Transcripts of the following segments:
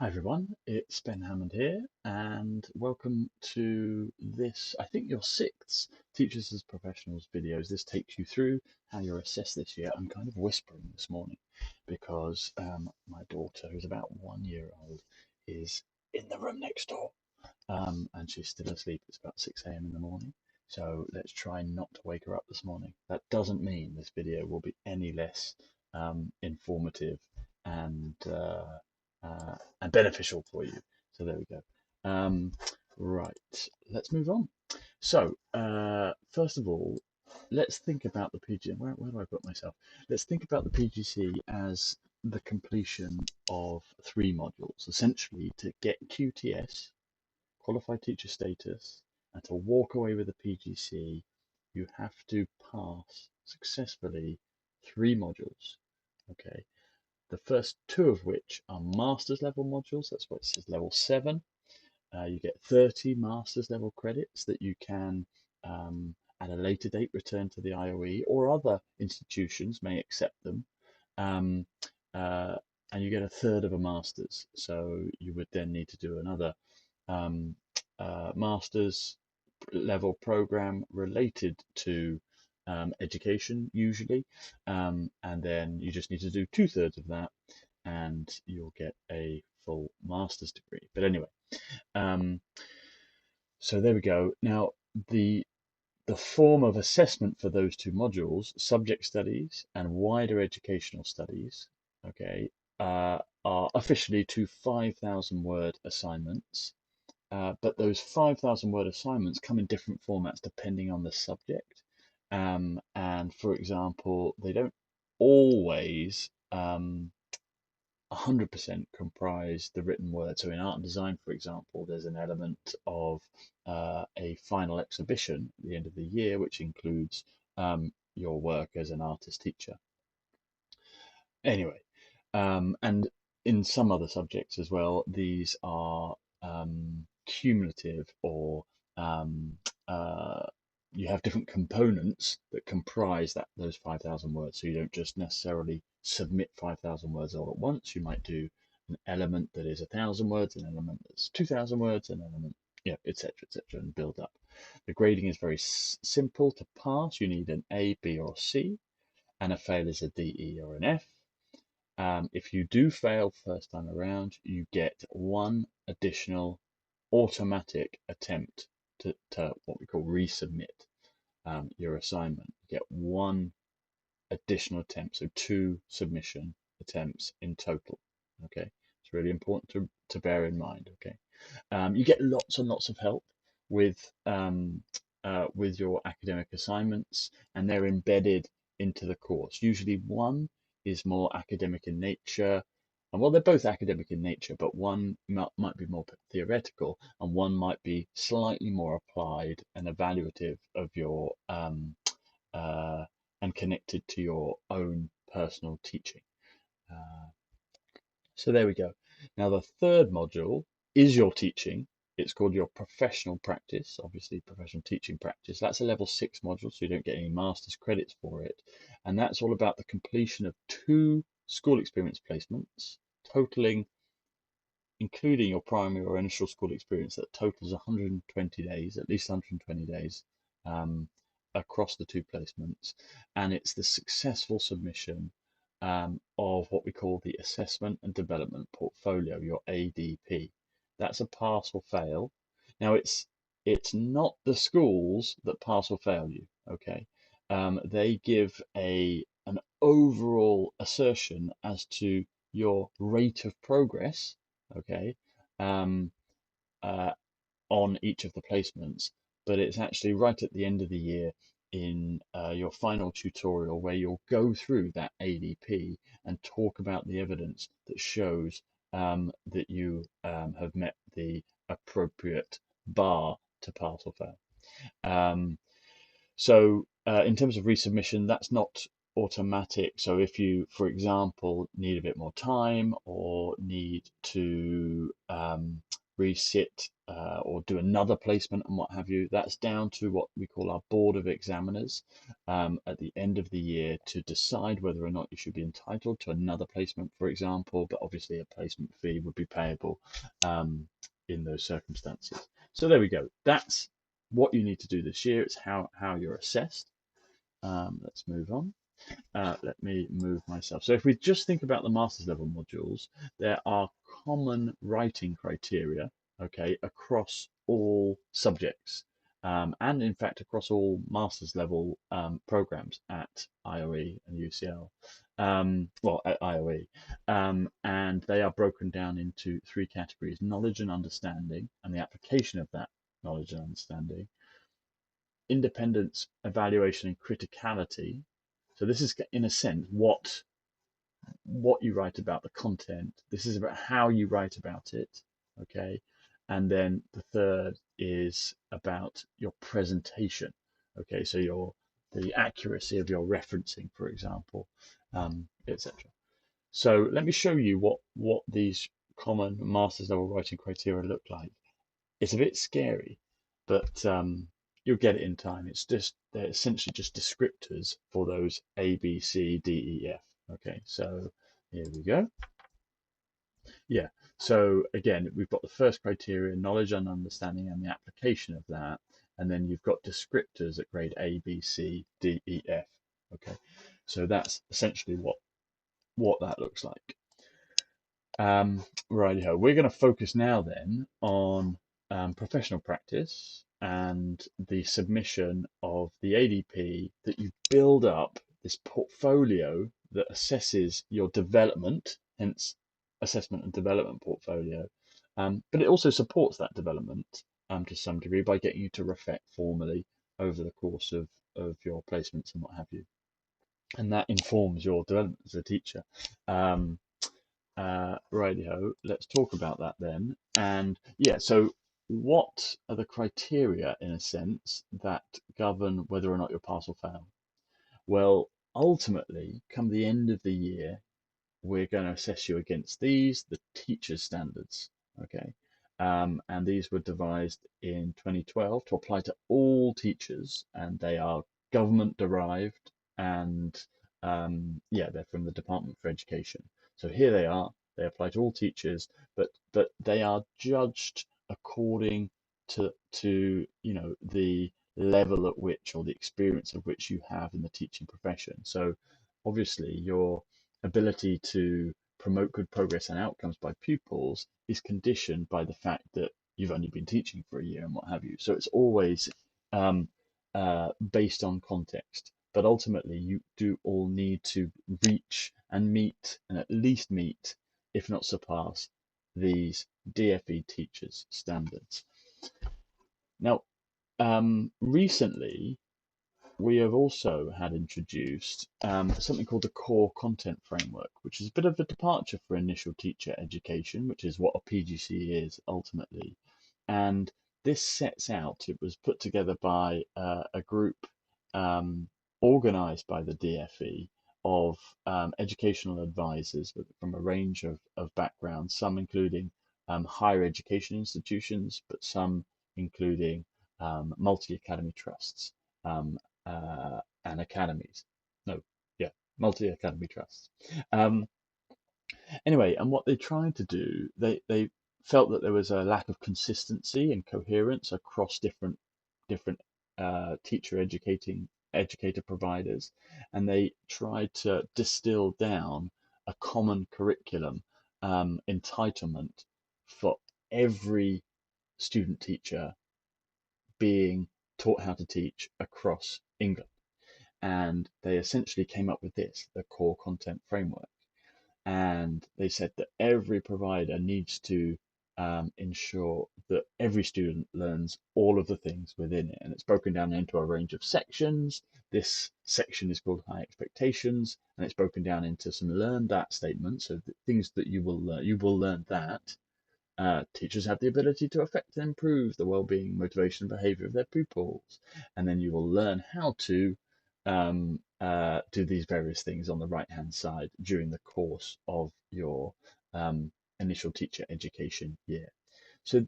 Hi everyone, it's Ben Hammond here, and welcome to this, I think your sixth Teachers as Professionals videos. This takes you through how you're assessed this year. I'm kind of whispering this morning because my daughter, who's about 1 year old, is in the room next door, and she's still asleep. It's about 6 a.m. in the morning, so let's try not to wake her up this morning. That doesn't mean this video will be any less informative and and beneficial for you. So there we go. Right, let's move on. So first of all, let's think about the PG. Where do I put myself? Let's think about the PGC as the completion of three modules, essentially to get QTS, qualified teacher status, and to walk away with a PGC, you have to pass successfully three modules. Okay, the first two of which are master's level modules. That's what it says, level 7. You get 30 master's level credits that you can, at a later date, return to the IOE, or other institutions may accept them. Um, uh, and you get a third of a master's. So you would then need to do another um, master's level program related to education, usually. And then you just need to do 2/3 of that, and you'll get a full master's degree. But anyway, um, so there we go. Now, the the form of assessment for those two modules, subject studies and wider educational studies, okay, are officially two 5,000 word assignments. But those 5,000 word assignments come in different formats depending on the subject. And for example, they don't always 100% comprise the written word. So in art and design, for example, there's an element of a final exhibition at the end of the year, which includes your work as an artist teacher. Anyway, and in some other subjects as well, these are cumulative, or um, uh, you have different components that comprise those 5,000 words. So you don't just necessarily submit 5,000 words all at once. You might do an element that is 1,000 words, an element that's 2,000 words, an element, etc., and build up. The grading is very simple. To pass, you need an A, B, or C, and a fail is a D, E, or an F. If you do fail first time around, you get one additional automatic attempt to what we call resubmit your assignment. You get one additional attempt, so two submission attempts in total. Okay, it's really important to bear in mind. Okay, you get lots and lots of help with your academic assignments, and they're embedded into the course. Usually, one is more academic in nature, and well, they're both academic in nature, but one might be more theoretical, and one might be slightly more applied and evaluative of your uh, and connected to your own personal teaching. Uh, so there we go. Now, the third module is your teaching. It's called your professional practice, obviously professional teaching practice. That's a level 6 module, so you don't get any master's credits for it. And that's all about the completion of 2 school experience placements, totaling, including your primary or initial school experience, that totals 120 days, at least 120 days, across the 2 placements. And it's the successful submission of what we call the Assessment and Development Portfolio, your ADP. That's a pass or fail. Now, it's not the schools that pass or fail you. Okay, they give an overall assertion as to your rate of progress. Okay, um, uh, on each of the placements, but it's actually right at the end of the year in your final tutorial where you'll go through that ADP and talk about the evidence that shows that you have met the appropriate bar to pass or fail. Um, so in terms of resubmission, that's not automatic. So if you, for example, need a bit more time or need to resit or do another placement and what have you. That's down to what we call our board of examiners at the end of the year to decide whether or not you should be entitled to another placement, for example. But obviously, a placement fee would be payable in those circumstances. So there we go. That's what you need to do this year. It's how you're assessed. Let's move on. Let me move myself. So if we just think about the master's level modules, there are common writing criteria, okay, across all subjects, and in fact across all master's level programs at IOE and UCL, well, at IOE, and they are broken down into three categories: knowledge and understanding, and the application of that knowledge and understanding; independence, evaluation, and criticality. So this is, in a sense, what you write about the content. This is about how you write about it, okay? And then the third is about your presentation, okay? So the accuracy of your referencing, for example, etc. So let me show you what these common master's level writing criteria look like. It's a bit scary, but you'll get it in time. It's just they're essentially just descriptors for those A, B, C, D, E, F. Okay, so here we go. Yeah, so again, we've got the first criteria, knowledge and understanding, and the application of that. And then you've got descriptors at grade A, B, C, D, E, F. Okay, so that's essentially what that looks like. Righty-ho. We're going to focus now then on professional practice and the submission of the ADP, that you build up this portfolio that assesses your development, hence assessment and development portfolio. But it also supports that development to some degree by getting you to reflect formally over the course of your placements and what have you. And that informs your development as a teacher. Righty-ho, let's talk about that then. And yeah, so what are the criteria, in a sense, that govern whether or not you'll pass or fail? Well, ultimately, come the end of the year, we're going to assess you against these, the teacher's standards. Okay. And these were devised in 2012 to apply to all teachers, and they are government derived, and yeah, they're from the Department for Education. So here they are. They apply to all teachers, but they are judged according to the level at which, or the experience of which, you have in the teaching profession. So obviously your ability to promote good progress and outcomes by pupils is conditioned by the fact that you've only been teaching for a year and what have you. So it's always um, based on context. But ultimately, you do all need to reach and meet, and at least meet, if not surpass, these DFE teachers' standards. Now, recently, we have also had introduced something called the Core Content Framework, which is a bit of a departure for initial teacher education, which is what a PGCE is ultimately. And this sets out, it was put together by a group organized by the DFE of educational advisors from a range of backgrounds, some including higher education institutions, but some including multi-academy trusts. And academies. No, yeah, multi-academy trusts. Um, anyway, and what they tried to do, they felt that there was a lack of consistency and coherence across different teacher educator providers, and they tried to distill down a common curriculum entitlement for every student teacher being taught how to teach across England. And they essentially came up with this, the Core Content Framework. And they said that every provider needs to ensure that every student learns all of the things within it. And it's broken down into a range of sections. This section is called High Expectations, and it's broken down into some learn that statements, so the things that you will learn. You will learn that. Teachers have the ability to affect and improve the well-being, motivation, and behavior of their pupils. And then you will learn how to do these various things on the right-hand side during the course of your initial teacher education year. So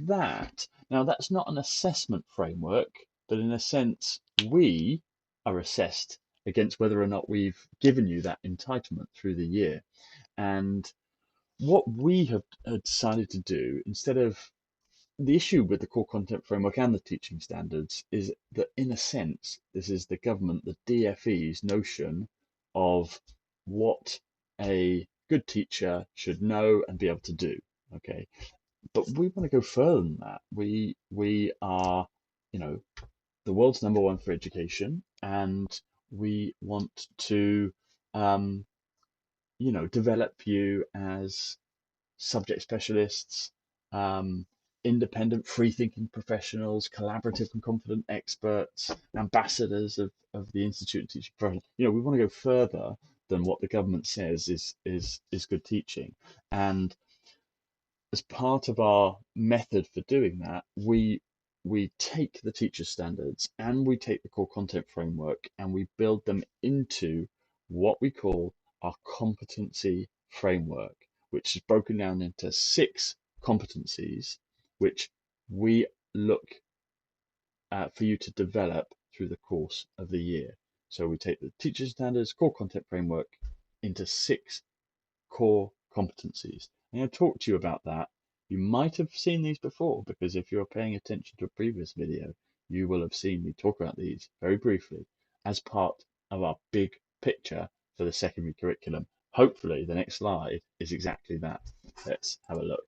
that, now that's not an assessment framework, but in a sense, we are assessed against whether or not we've given you that entitlement through the year. And what we have decided to do, instead of the issue with the core content framework and the teaching standards, is that in a sense, this is the government, the DfE's notion of what a good teacher should know and be able to do. Okay, but we want to go further than that. We are, you know, the world's number one for education, and we want to, um, develop you as subject specialists, um, independent, free-thinking professionals, collaborative and confident experts, ambassadors of the Institute of Teaching Professionals. We want to go further than what the government says is good teaching, and as part of our method for doing that, we take the teacher standards and we take the core content framework and we build them into what we call our competency framework, which is broken down into 6 competencies, which we look for you to develop through the course of the year. So we take the teacher standards, core content framework into 6 core competencies. I'm going to talk to you about that. You might have seen these before, because if you're paying attention to a previous video, you will have seen me talk about these very briefly as part of our big picture for the secondary curriculum. Hopefully the next slide is exactly that. Let's have a look.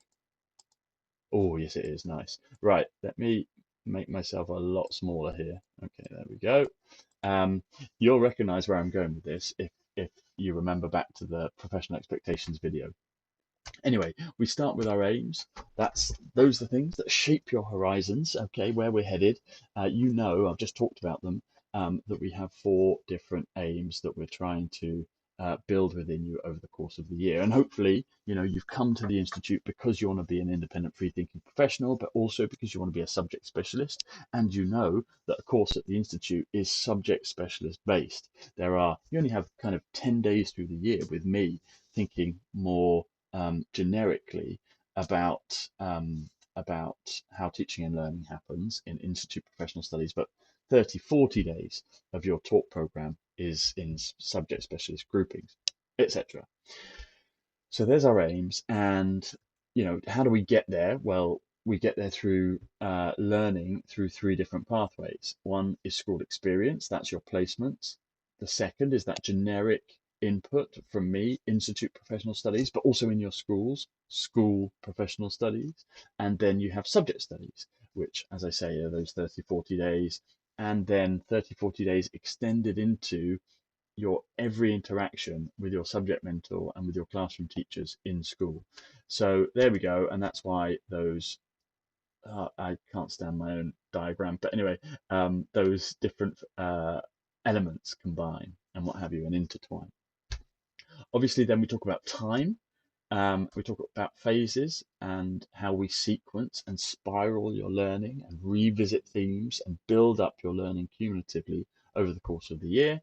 Oh, yes, it is. Nice. Right, let me make myself a lot smaller here. Okay, there we go. You'll recognize where I'm going with this if you remember back to the professional expectations video. Anyway, we start with our aims. Those are the things that shape your horizons, okay, where we're headed. I've just talked about them, that we have 4 different aims that we're trying to build within you over the course of the year. And hopefully, you've come to the Institute because you want to be an independent, free-thinking professional, but also because you want to be a subject specialist. And you know that a course at the Institute is subject specialist based. You only have kind of 10 days through the year with me thinking more generically about how teaching and learning happens in Institute Professional Studies, but 30, 40 days of your talk program is in subject specialist groupings, etc. So there's our aims, and how do we get there? Well, we get there through learning through 3 different pathways. One is school experience, that's your placements. The second is that generic input from me, Institute Professional Studies, but also in your schools, school professional studies. And then you have subject studies, which, as I say, are those 30, 40 days, and then 30, 40 days extended into your every interaction with your subject mentor and with your classroom teachers in school. So there we go, and that's why those I can't stand my own diagram, but anyway, those different elements combine and what have you and intertwine. Obviously, then we talk about time. We talk about phases and how we sequence and spiral your learning and revisit themes and build up your learning cumulatively over the course of the year,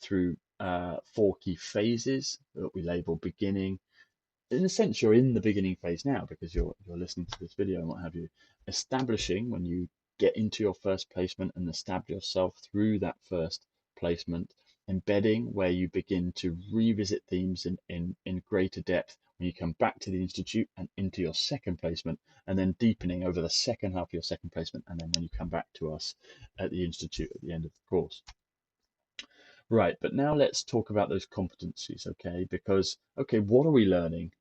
through 4 key phases that we label beginning. In a sense, you're in the beginning phase now because you're listening to this video and what have you. Establishing, when you get into your first placement and establish yourself through that first placement. Embedding, where you begin to revisit themes in greater depth when you come back to the Institute and into your second placement, and then deepening over the second half of your second placement, and then when you come back to us at the Institute at the end of the course. Right, but now let's talk about those competencies, okay? Because, okay, what are we learning?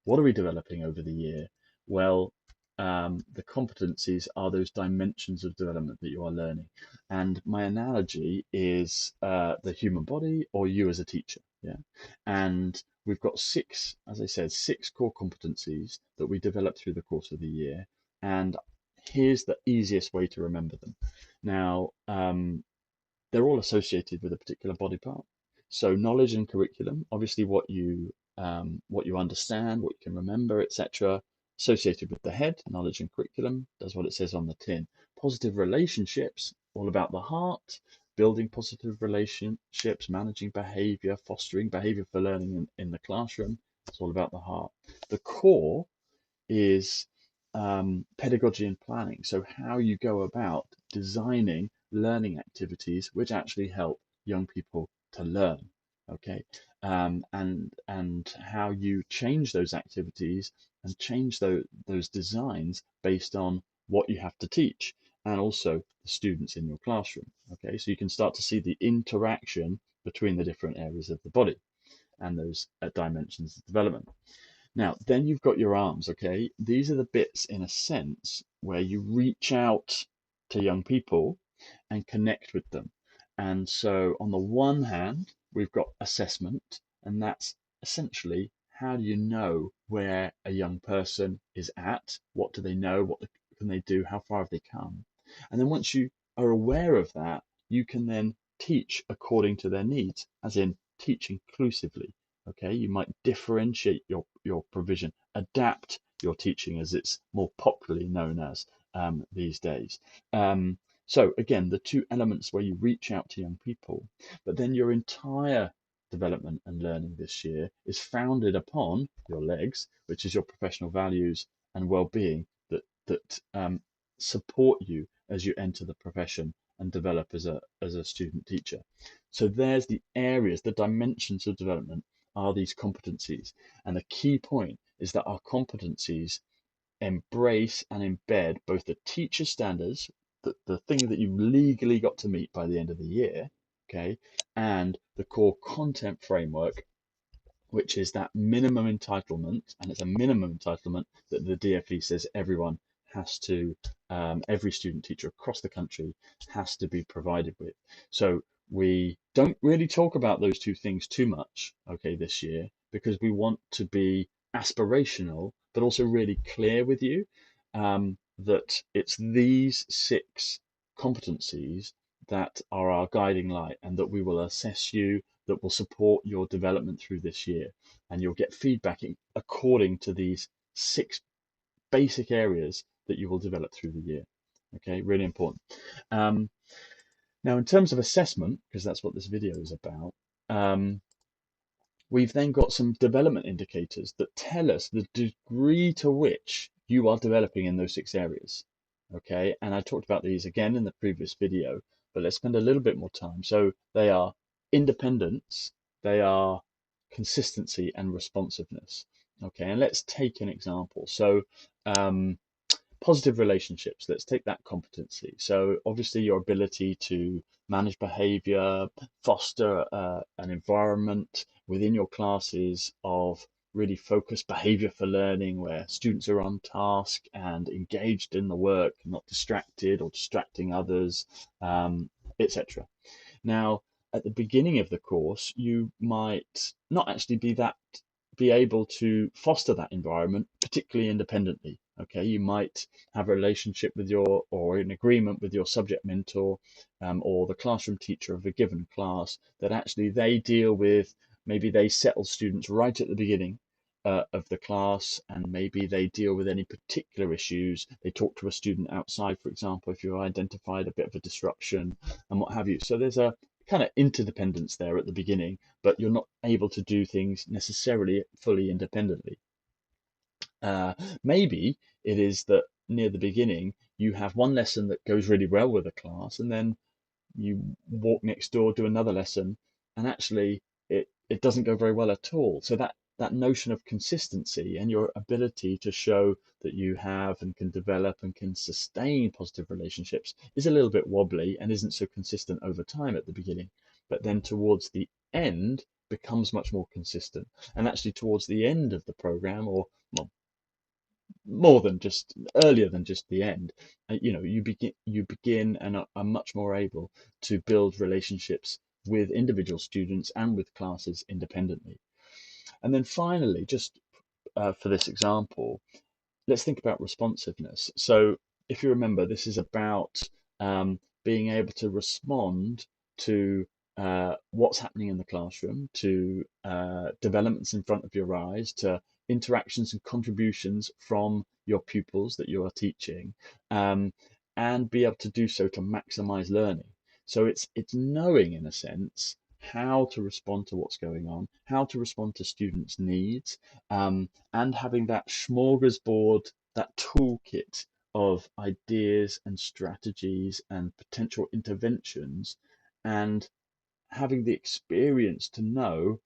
What are we developing over the year? Well, the competencies are those dimensions of development that you are learning. And my analogy is the human body or you as a teacher. Yeah. And we've got 6, as I said, 6 core competencies that we develop through the course of the year. And here's the easiest way to remember them. Now, they're all associated with a particular body part. So knowledge and curriculum, obviously what you understand, what you can remember, etc., associated with the head. Knowledge and curriculum does what it says on the tin. Positive relationships, all about the heart, building positive relationships, managing behavior, fostering behavior for learning in the classroom. It's all about the heart. The core is pedagogy and planning. So how you go about designing learning activities which actually help young people to learn. Okay, and how you change those activities and change those designs based on what you have to teach and also the students in your classroom. Okay, so you can start to see the interaction between the different areas of the body and those dimensions of development. Now, then you've got your arms, okay? These are the bits, in a sense, where you reach out to young people and connect with them. And so, on the one hand, we've got assessment, and that's essentially how do you know where a young person is at? What do they know? What can they do? How far have they come? And then once you are aware of that, you can then teach according to their needs, as in teach inclusively. Okay, you might differentiate your provision, adapt your teaching, as it's more popularly known as these days. So again, the two elements where you reach out to young people, but then your entire development and learning this year is founded upon your legs, which is your professional values and well-being that support you as you enter the profession and develop as a student teacher. So there's the areas, the dimensions of development are these competencies. And the key point is that our competencies embrace and embed both the teacher standards, the thing that you've legally got to meet by the end of the year, okay, and the core content framework, which is that minimum entitlement, and it's a minimum entitlement that the DfE says everyone has to, every student teacher across the country has to be provided with. So we don't really talk about those two things too much, okay, this year, because we want to be aspirational, but also really clear with you that it's these 6 competencies that are our guiding light and that we will assess you, that will support your development through this year. And you'll get feedback according to these 6 basic areas that you will develop through the year. Okay, really important. Now, in terms of assessment, because that's what this video is about, we've then got some development indicators that tell us the degree to which you are developing in those 6 areas. Okay, and I talked about these again in the previous video, but let's spend a little bit more time. So they are independence, they are consistency and responsiveness. Okay, and let's take an example. So positive relationships, let's take that competency. So obviously your ability to manage behavior, foster an environment within your classes of really focused behavior for learning where students are on task and engaged in the work, not distracted or distracting others, etc. Now, at the beginning of the course, you might not actually be able to foster that environment, particularly independently. Okay, you might have a relationship with your or an agreement with your subject mentor or the classroom teacher of a given class that actually they deal with, maybe they settle students right at the beginning of the class, and maybe they deal with any particular issues. They talk to a student outside, for example, if you identified a bit of a disruption and what have you. So there's a kind of interdependence there at the beginning, but you're not able to do things necessarily fully independently. Uh, Maybe it is that near the beginning you have one lesson that goes really well with a class, and then you walk next door, do another lesson, and actually it doesn't go very well at all. So that notion of consistency and your ability to show that you have and can develop and can sustain positive relationships is a little bit wobbly and isn't so consistent over time at the beginning, but then towards the end becomes much more consistent. And actually towards the end of the program, or well, more than just earlier than just the end, you begin and are much more able to build relationships with individual students and with classes independently. And then finally, just for this example, let's think about responsiveness. So if you remember, this is about being able to respond to what's happening in the classroom, to developments in front of your eyes, to interactions and contributions from your pupils that you are teaching, and be able to do so to maximize learning. So it's knowing, in a sense, how to respond to what's going on, how to respond to students' needs, and having that smorgasbord, that toolkit of ideas and strategies and potential interventions, and having the experience to know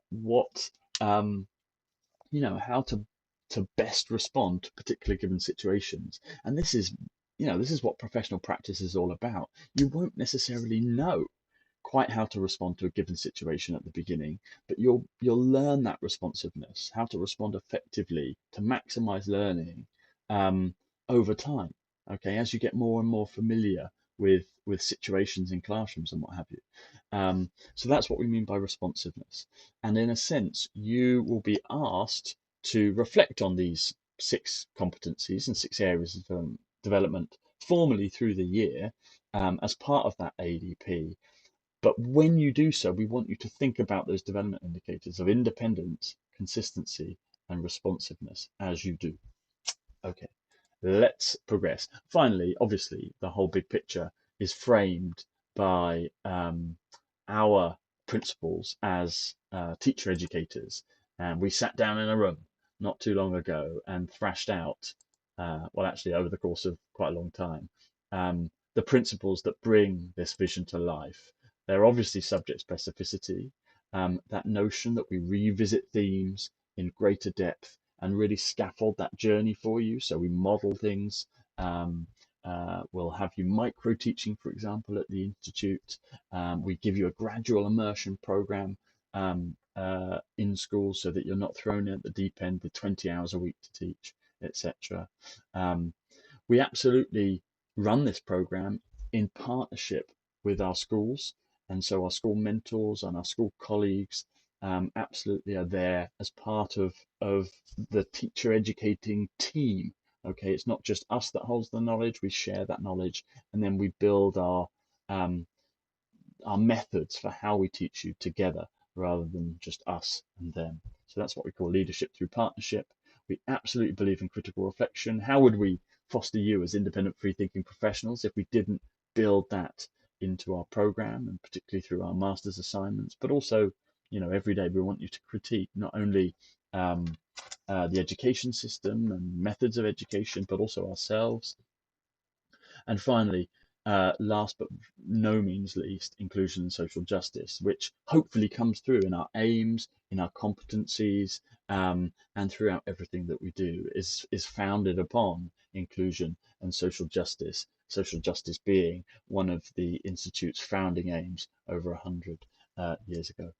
what how to best respond to particular given situations. And this is what professional practice is all about. You won't necessarily know quite how to respond to a given situation at the beginning, but you'll learn that responsiveness, how to respond effectively to maximize learning um, over time. Okay, as you get more and more familiar with situations in classrooms and what have you. So that's what we mean by responsiveness. And in a sense, you will be asked to reflect on these 6 competencies and 6 areas of development formally through the year as part of that ADP. But when you do so, we want you to think about those development indicators of independence, consistency, and responsiveness as you do. Okay, let's progress. Finally, obviously, the whole big picture is framed by our principles as teacher educators. And we sat down in a room not too long ago and thrashed out, well, actually, over the course of quite a long time, the principles that bring this vision to life. They're obviously subject specificity, that notion that we revisit themes in greater depth and really scaffold that journey for you. So we model things. We'll have you micro teaching, for example, at the Institute. We give you a gradual immersion program in school so that you're not thrown in at the deep end with 20 hours a week to teach, etc. We absolutely run this program in partnership with our schools. And so our school mentors and our school colleagues absolutely are there as part of the teacher educating team. Okay, it's not just us that holds the knowledge, we share that knowledge, and then we build um, our methods for how we teach you together rather than just us and them. So that's what we call leadership through partnership. We absolutely believe in critical reflection. How would we foster you as independent, free thinking professionals if we didn't build that into our program, and particularly through our master's assignments? But also, every day we want you to critique not only um, the education system and methods of education, but also ourselves. And finally, last but no means least, inclusion and social justice, which hopefully comes through in our aims, in our competencies, and throughout everything that we do, is founded upon inclusion and social justice. Social justice being one of the Institute's founding aims over 100 years ago.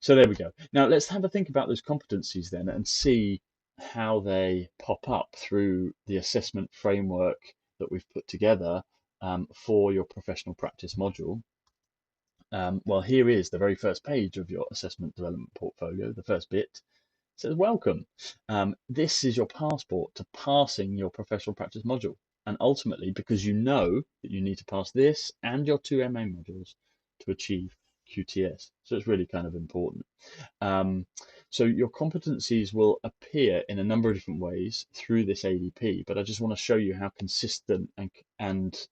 So there we go. Now let's have a think about those competencies then and see how they pop up through the assessment framework that we've put together for your professional practice module. Well, here is the very first page of your assessment development portfolio. The first bit says, welcome. This is your passport to passing your professional practice module. And ultimately, because you know that you need to pass this and your 2 MA modules to achieve QTS. So it's really kind of important. So your competencies will appear in a number of different ways through this ADP, but I just want to show you how consistent and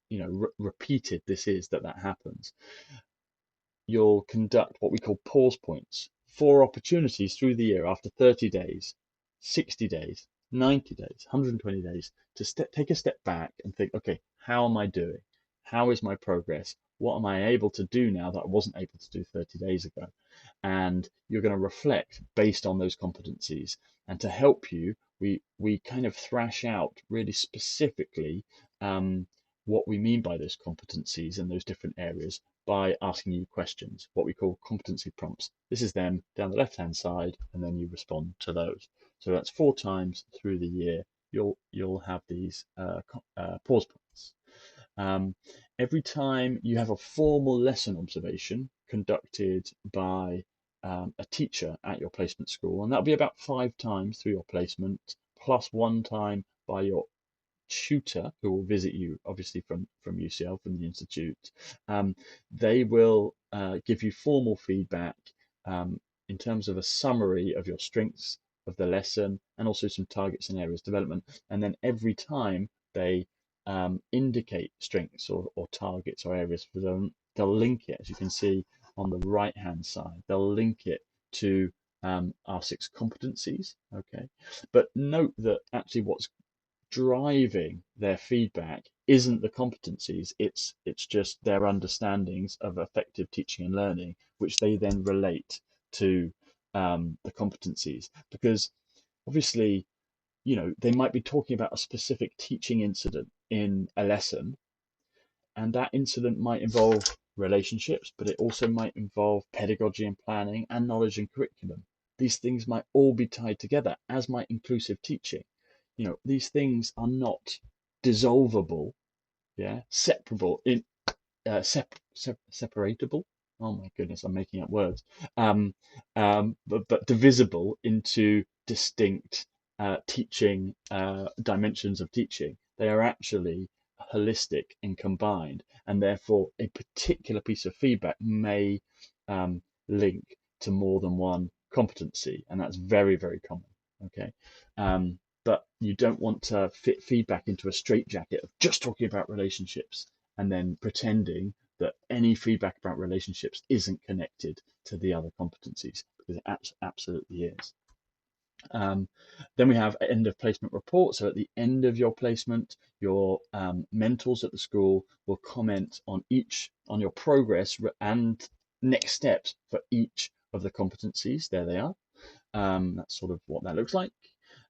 repeated this is that happens. You'll conduct what we call pause points, 4 opportunities through the year after 30 days, 60 days, 90 days, 120 days to take a step back and think, okay, how am I doing? How is my progress? What am I able to do now that I wasn't able to do 30 days ago? And you're going to reflect based on those competencies. And to help you, we kind of thrash out really specifically what we mean by those competencies and those different areas by asking you questions, what we call competency prompts. This is them down the left-hand side, and then you respond to those. So that's 4 times through the year. You'll have these pause points. Every time you have a formal lesson observation conducted by a teacher at your placement school, and that'll be about 5 times through your placement, plus 1 time by your tutor who will visit you, obviously from UCL, from the Institute. They will give you formal feedback in terms of a summary of your strengths of the lesson and also some targets and areas of development. And then every time they indicate strengths or targets or areas for them, they'll link it, as you can see on the right hand side. They'll link it to our 6 competencies. Okay, but note that actually what's driving their feedback isn't the competencies, it's just their understandings of effective teaching and learning, which they then relate to the competencies. Because obviously, they might be talking about a specific teaching incident in a lesson, and that incident might involve relationships, but it also might involve pedagogy and planning and knowledge and curriculum. These things might all be tied together, as might inclusive teaching. These things are not dissolvable, yeah, separable in separatable. Oh my goodness, I'm making up words. But divisible into distinct teaching dimensions of teaching. They are actually holistic and combined, and therefore a particular piece of feedback may link to more than one competency, and that's very, very common. Okay. But you don't want to fit feedback into a straitjacket of just talking about relationships and then pretending that any feedback about relationships isn't connected to the other competencies, because it absolutely is. Then we have end of placement report. So at the end of your placement, your mentors at the school will comment on your progress and next steps for each of the competencies. There they are. That's sort of what that looks like.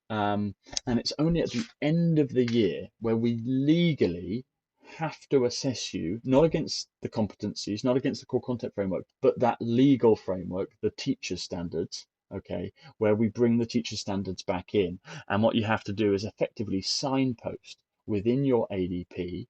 And it's only at the end of the year where we legally have to assess you, not against the competencies, not against the core content framework, but that legal framework, the teacher standards, okay, where we bring the teacher standards back in. And what you have to do is effectively signpost within your ADP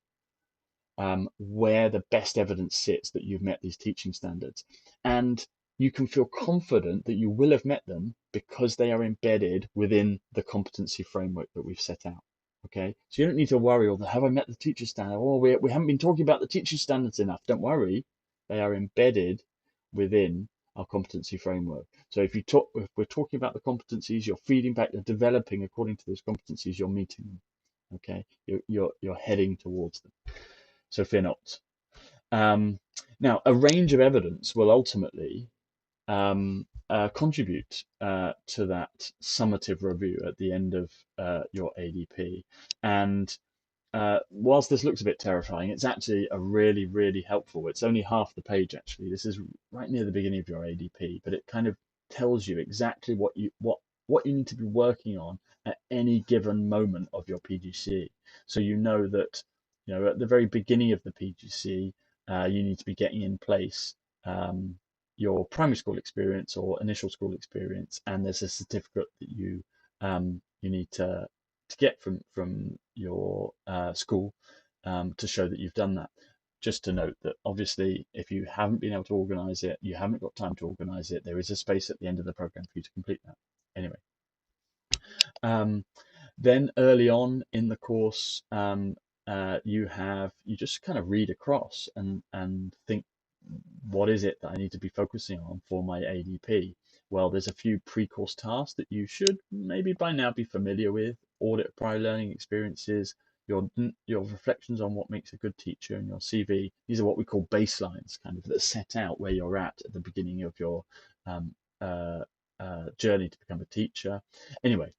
where the best evidence sits that you've met these teaching standards. And you can feel confident that you will have met them because they are embedded within the competency framework that we've set out. Okay, so you don't need to worry, or have I met the teacher standard? Oh, we haven't been talking about the teaching standards enough. Don't worry, they are embedded within our competency framework. So if we're talking about the competencies, you're feeding back, you're developing according to those competencies, you're meeting them. Okay, you're heading towards them. So fear not. Now, a range of evidence will ultimately contribute to that summative review at the end of your ADP. And whilst this looks a bit terrifying, it's actually a really, really helpful. It's only half the page, actually. This is right near the beginning of your ADP, but it kind of tells you exactly what you need to be working on at any given moment of your PGCE. So you know that at the very beginning of the PGCE, you need to be getting in place your primary school experience or initial school experience, and there's a certificate that you need to get from your school to show that you've done that. Just to note that obviously, if you haven't been able to organise it, you haven't got time to organise it, there is a space at the end of the programme for you to complete that. Anyway, then early on in the course, you just kind of read across and think, what is it that I need to be focusing on for my ADP? Well, there's a few pre-course tasks that you should maybe by now be familiar with. Audit prior learning experiences, your reflections on what makes a good teacher, and your CV. These are what we call baselines, kind of, that set out where you're at the beginning of your journey to become a teacher. Anyway,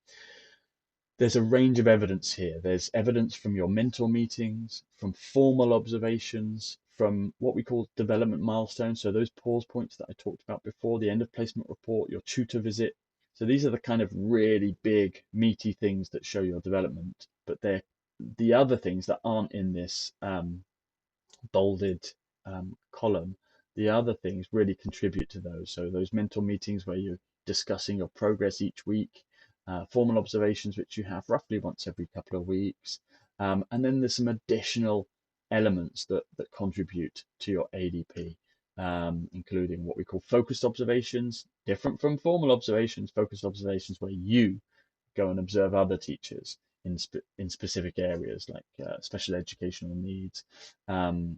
there's a range of evidence here. There's evidence from your mentor meetings, from formal observations, from what we call development milestones. So those pause points that I talked about before, the end of placement report, your tutor visit. So these are the kind of really big, meaty things that show your development. But they're the other things that aren't in this bolded column. The other things really contribute to those. So those mentor meetings where you're discussing your progress each week, formal observations, which you have roughly once every couple of weeks. And then there's some additional elements that contribute to your ADP, including what we call focused observations, different from formal observations, focused observations where you go and observe other teachers in specific areas like special educational needs and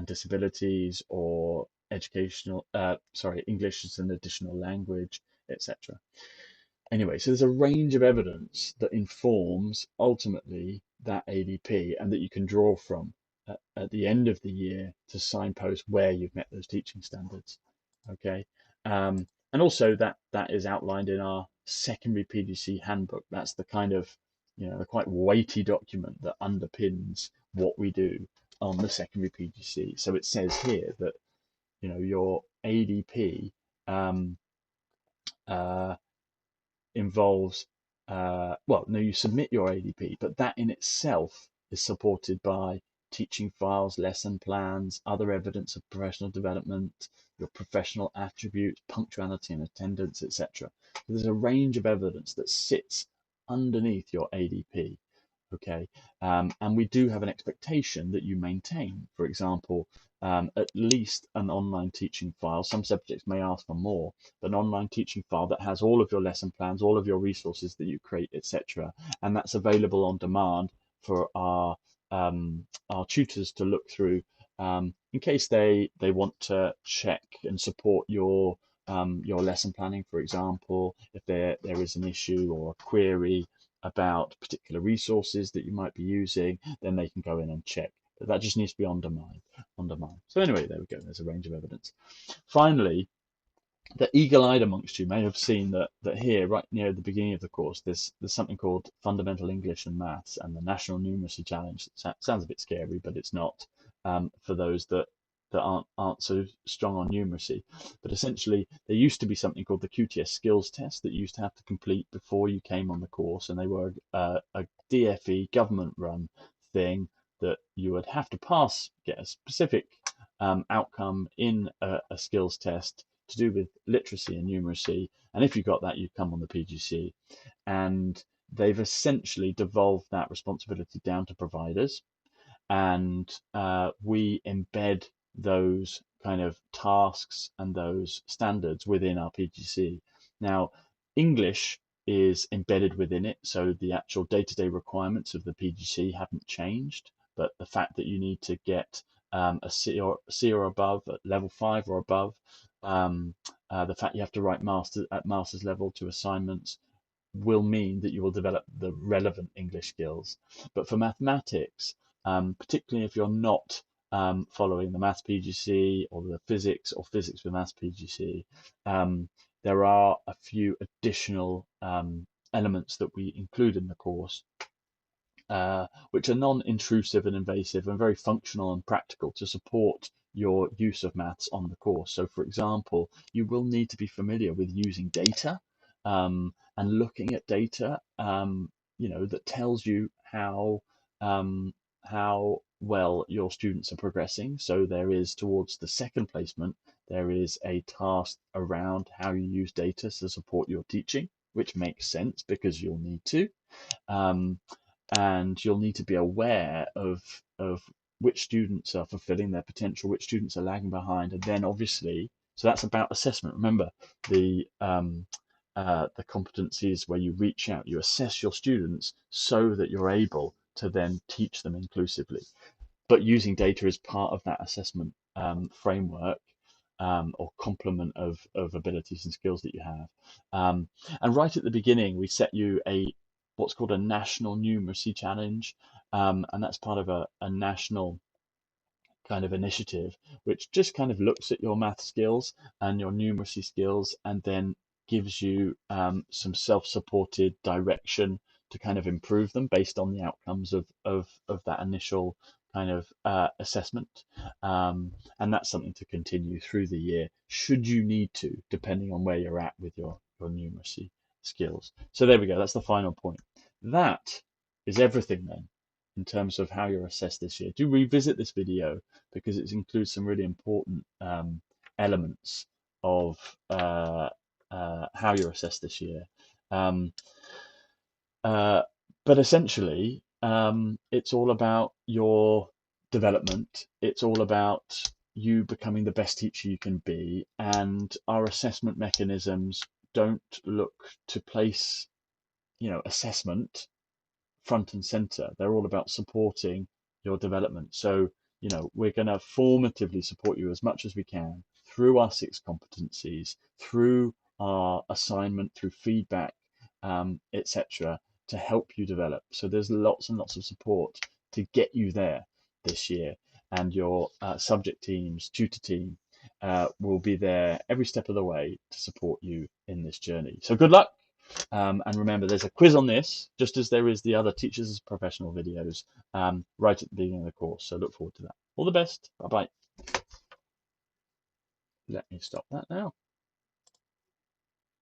disabilities, or English as an additional language, etc. Anyway, so there's a range of evidence that informs ultimately that ADP and that you can draw from at the end of the year to signpost where you've met those teaching standards. Okay, and also that is outlined in our secondary PGC handbook. That's the kind of, the quite weighty document that underpins what we do on the secondary PGC. So it says here that your ADP um, uh, involves, well, no, you submit your ADP, but that in itself is supported by teaching files, lesson plans, other evidence of professional development, your professional attributes, punctuality and attendance, etc. There's a range of evidence that sits underneath your ADP. Okay, and we do have an expectation that you maintain, for example, at least an online teaching file. Some subjects may ask for more, but an online teaching file that has all of your lesson plans, all of your resources that you create, etc., and that's available on demand for our tutors to look through, in case they want to check and support your lesson planning, for example, if there is an issue or a query about particular resources that you might be using, then they can go in and check. But that just needs to be on demand. On demand. So anyway, there we go. There's a range of evidence. Finally, the eagle-eyed amongst you may have seen that here, right near the beginning of the course, there's something called Fundamental English and Maths and the National Numeracy Challenge. Sounds a bit scary, but it's not, for those that aren't so strong on numeracy. But essentially, there used to be something called the QTS skills test that you used to have to complete before you came on the course, and they were a DFE government-run thing that you would have to pass, get a specific outcome in a skills test to do with literacy and numeracy. And if you got that, you'd come on the PGC. And they've essentially devolved that responsibility down to providers. And we embed those kind of tasks and those standards within our PGC. Now, English is embedded within it, so the actual day-to-day requirements of the PGC haven't changed, but the fact that you need to get a C or above at level 5 or above, the fact you have to write at master's level to assignments will mean that you will develop the relevant English skills. But for mathematics, particularly if you're not following the Maths PGC or the physics or physics with Maths PGC, there are a few additional elements that we include in the course, which are non-intrusive and invasive and very functional and practical to support your use of maths on the course. So, for example, you will need to be familiar with using data and looking at data, that tells you how well your students are progressing. So there is, towards the second placement, there is a task around how you use data to support your teaching, which makes sense because you'll need to. And you'll need to be aware of which students are fulfilling their potential, which students are lagging behind, and then obviously, so that's about assessment. Remember, the competencies where you reach out, you assess your students so that you're able to then teach them inclusively. But using data is part of that assessment framework, or complement of abilities and skills that you have. And right at the beginning, we set you what's called a national numeracy challenge, and that's part of a national kind of initiative, which just kind of looks at your math skills and your numeracy skills, and then gives you some self-supported direction to kind of improve them based on the outcomes of that initial kind of assessment. And that's something to continue through the year, should you need to, depending on where you're at with your numeracy skills. So there we go. That's the final point. That is everything then in terms of how you're assessed this year. Do revisit this video because it includes some really important elements of how you're assessed this year. Um, but essentially, it's all about your development. It's all about you becoming the best teacher you can be. And our assessment mechanisms don't look to place, assessment front and center. They're all about supporting your development. So, we're going to formatively support you as much as we can through our 6 competencies, through our assignment, through feedback, etc., to help you develop. So there's lots and lots of support to get you there this year, and your subject teams, tutor team, will be there every step of the way to support you in this journey. So good luck. And remember, there's a quiz on this, just as there is the other Teachers as Professional videos right at the beginning of the course. So look forward to that. All the best. Bye-bye. Let me stop that now.